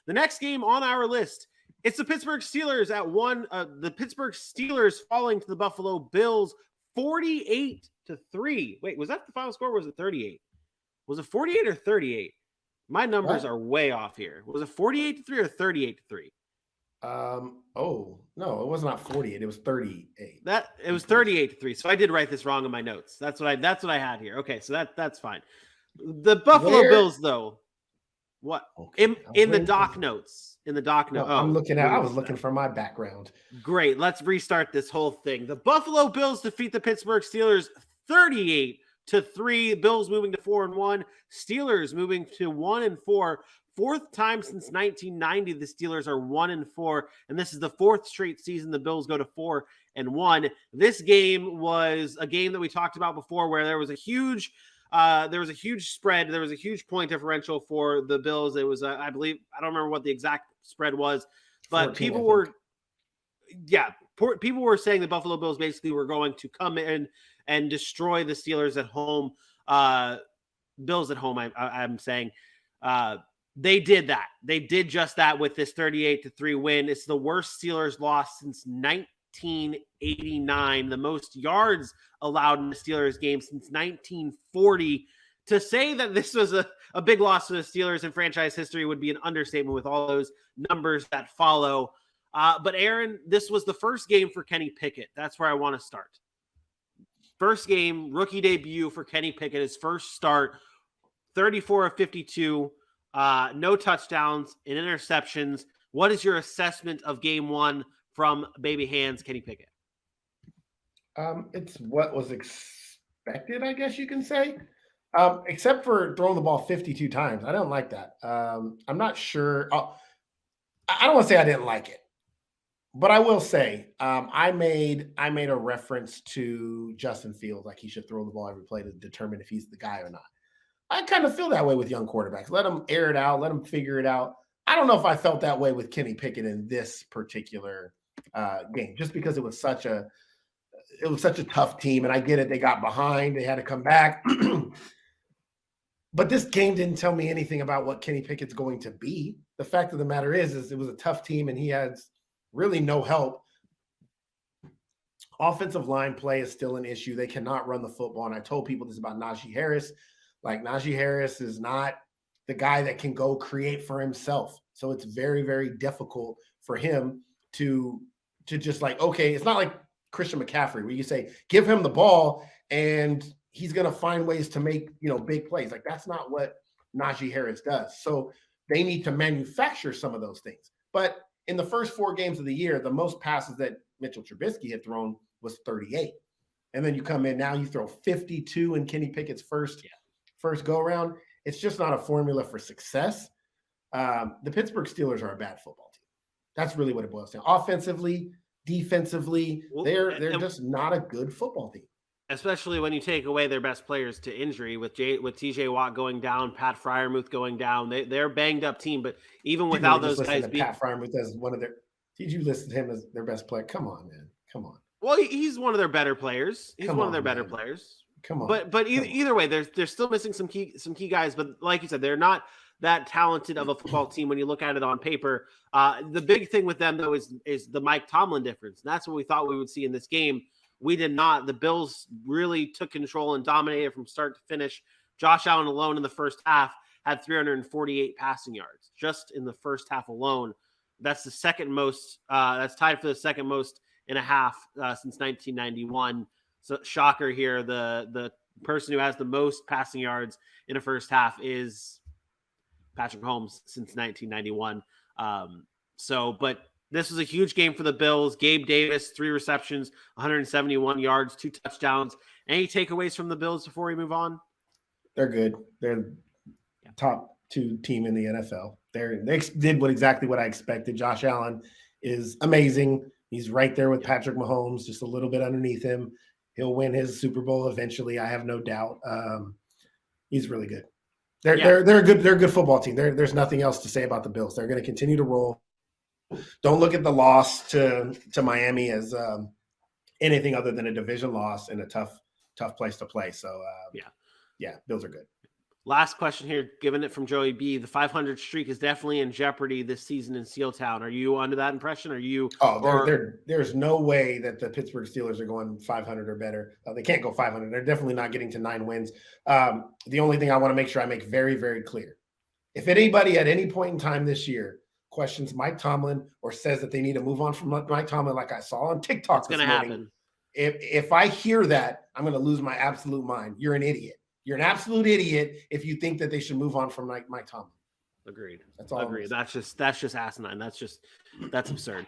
The next game on our list, it's the Pittsburgh Steelers at 1. The Pittsburgh Steelers falling to the Buffalo Bills 48-3. Wait, was that the final score or was it 38? Was it 48 or 38? My numbers are way off here. Was it 48-3 or 38-3? Oh, no, it was not 48. It was 38. It was 38-3. So I did write this wrong in my notes. That's what I had here. Okay, so that's fine. The Buffalo Bills, though. What? Okay. In the doc notes. In the doc notes. No, I was looking for my background. Great. Let's restart this whole thing. The Buffalo Bills defeat the Pittsburgh Steelers 38-3. Bills moving to 4-1. Steelers moving to 1-4. Fourth time since 1990, the Steelers are 1-4, and this is the fourth straight season the Bills go to 4-1. This game was a game that we talked about before, where there was a huge spread. There was a huge point differential for the Bills. It was, I believe, I don't remember what the exact spread was, but 14, people were saying the Buffalo Bills basically were going to come in and destroy the Steelers at home. Bills at home, I'm saying. They did that. They did just that with this 38-3 win. It's the worst Steelers loss since 1989, the most yards allowed in the Steelers game since 1940. To say that this was a big loss to the Steelers in franchise history would be an understatement with all those numbers that follow. But Aaron, this was the first game for Kenny Pickett. That's where I want to start. First game, rookie debut for Kenny Pickett, his first start, 34 of 52. No touchdowns and interceptions. What is your assessment of game one from baby hands Kenny Pickett? It's what was expected, I guess you can say, except for throwing the ball 52 times. I don't like that. I'm not sure. I don't want to say I didn't like it, but I will say I made a reference to Justin Fields, like he should throw the ball every play to determine if he's the guy or not. I kind of feel that way with young quarterbacks. Let them air it out. Let them figure it out. I don't know if I felt that way with Kenny Pickett in this particular game, just because it was such a tough team. And I get it. They got behind. They had to come back. But this game didn't tell me anything about what Kenny Pickett's going to be. The fact of the matter is it was a tough team and he has really no help. Offensive line play is still an issue. They cannot run the football. And I told people this about Najee Harris. Like, Najee Harris is not the guy that can go create for himself. So it's very, very difficult for him to just like, okay, it's not like Christian McCaffrey where you say, give him the ball and he's going to find ways to make, big plays. Like, that's not what Najee Harris does. So they need to manufacture some of those things. But in the first 4 games of the year, the most passes that Mitchell Trubisky had thrown was 38. And then you come in now, you throw 52 in Kenny Pickett's first go around. It's just not a formula for success. The Pittsburgh Steelers are a bad football team. That's really what it boils down. Offensively, defensively, they're just not a good football team. Especially when you take away their best players to injury with TJ Watt going down, Pat Freiermuth going down. They're a banged up team, but even without those guys, Pat Freiermuth as one of their. Did you list him as their best player? Come on, man. Come on. Well, he's one of their better players. He's one of their better players. Come on. But either way, they're still missing some key guys. But like you said, they're not that talented of a football team when you look at it on paper. The big thing with them, though, is the Mike Tomlin difference. And that's what we thought we would see in this game. We did not. The Bills really took control and dominated from start to finish. Josh Allen alone in the first half had 348 passing yards just in the first half alone. That's the second most. That's tied for the second most in a half since 1991. So shocker here. The person who has the most passing yards in a first half is Patrick Mahomes since 1991. But this was a huge game for the Bills. Gabe Davis, 3 receptions, 171 yards, 2 touchdowns. Any takeaways from the Bills before we move on? They're good. They're top 2 team in the NFL. They did exactly what I expected. Josh Allen is amazing. He's right there with Patrick Mahomes, just a little bit underneath him. He'll win his Super Bowl eventually. I have no doubt. He's really good. They're a good football team. There's nothing else to say about the Bills. They're going to continue to roll. Don't look at the loss to Miami as anything other than a division loss and a tough place to play. So Bills are good. Last question here, given it from Joey B. The 500 streak is definitely in jeopardy this season in Seal Town. Are you under that impression? Are you? There's no way that the Pittsburgh Steelers are going 500 or better. They can't go 500. They're definitely not getting to 9 wins. The only thing I want to make sure I make very, very clear: if anybody at any point in time this year questions Mike Tomlin or says that they need to move on from Mike Tomlin, like I saw on TikTok, it's going to happen. If I hear that, I'm going to lose my absolute mind. You're an idiot. You're an absolute idiot if you think that they should move on from Mike Tomlin. Agreed. That's all. Agreed. That's just asinine. That's absurd.